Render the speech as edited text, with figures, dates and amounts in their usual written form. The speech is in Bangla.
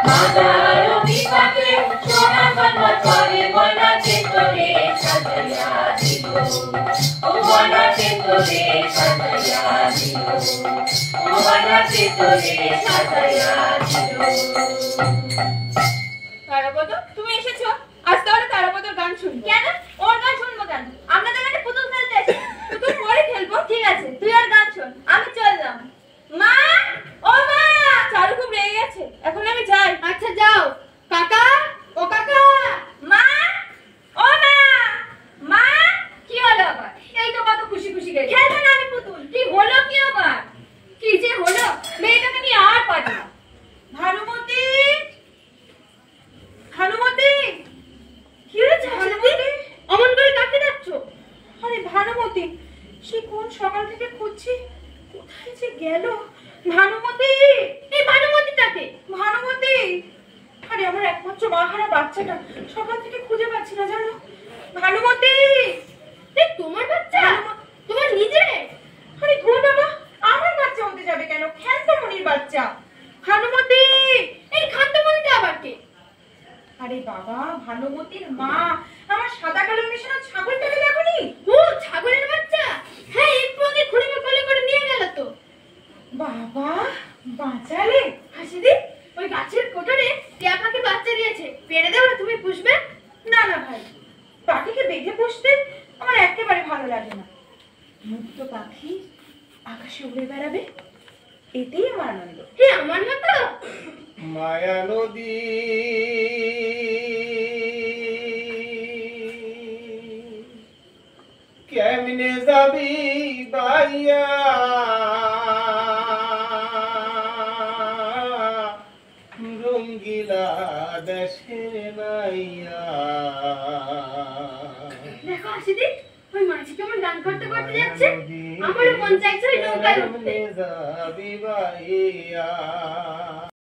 মাদারো বিপাকে সোনা জন্ম করে বনাতে তোরে সাজাইয়া দিল, ও বনাতে তোরে সাজাইয়া দিল, ও বনাতে তোরে সাজাইয়া দিল। তারাপদ, তুমি এসেছো? আজ তাহলে তারাপদর গান শুনবো। কেন? ওর গান শুনবো কেন? আমরা তো এখানে পুতুল খেলতে এসেছি। পুতুল পরে খেলবো। ঠিক আছে, তুই আর গান শোন, আমি চললাম। মা, ও মা! চারু খুব রেগে গেছে, এখন আমি যাই। আচ্ছা যাও। কাকা, ও কাকা! মা, ও মা! মা! কি হলো আবার? এই তো কত খুশি খুশি গেছে। খেলবো না আমি পুতুল। কি হলো কি আবার? কি যে হলো? মেয়েটাকে নিয়ে আর পারি না। ভানুমতি, ভানুমতি, কি হয়েছে ভানুমতি? অমন করে কাকে ডাকছো? আরে ভানুমতি, সে কোন সকাল থেকে খুঁজছি, কোথায় যে গেল? ভানুমতি, এই ভানুমতিটাকে? ভানুমতি, আরে আমার একমাত্র মাহারা বাচ্চাটা সকাল থেকে খুঁজে পাচ্ছি না জানো। ভানুমতি, এই তোমার বাচ্চা? তোমার নিজে? আরে ঘুর বাবা, আমার বাচ্চা হতে যাবে কেন? খ্যান্তমণির বাচ্চা। ভানুমতি, এই খান্তমণিটা আবার কে? আরে বাবা, ভানুমতির মা, আমার সাদা কালো মেশানো ছাগলটাকে দেখোনি? ও ছাগলের বাচ্চা? হ্যাঁ, একটু আগে ঘুরে কোলে করে নিয়ে গেল তো। বাবা, বাঁচালে। হাসিদি, ওই গাছের কোটরে টিয়া পাখি বাচ্চা দিয়েছে, পেড়ে দেবো, তুমি পুষবে? না না ভাই, পাখিকে বেঁধে পুষতে আমার একেবারে ভালো লাগে না। মুক্ত পাখি আকাশে উড়ে বেড়াবে, এতেই আমার আনন্দ। হ্যাঁ, আমার মতো। মায়া নদী কেমনে যাবি বাইয়া, রঙ্গিলা দেশের নাইয়া। দেখো হাসিদি, ওই মাঝি কেমন গান করতে করতে যাচ্ছে। আমারও মন চাইছে ওই নৌকায় উঠতে। যাবি বাইয়া।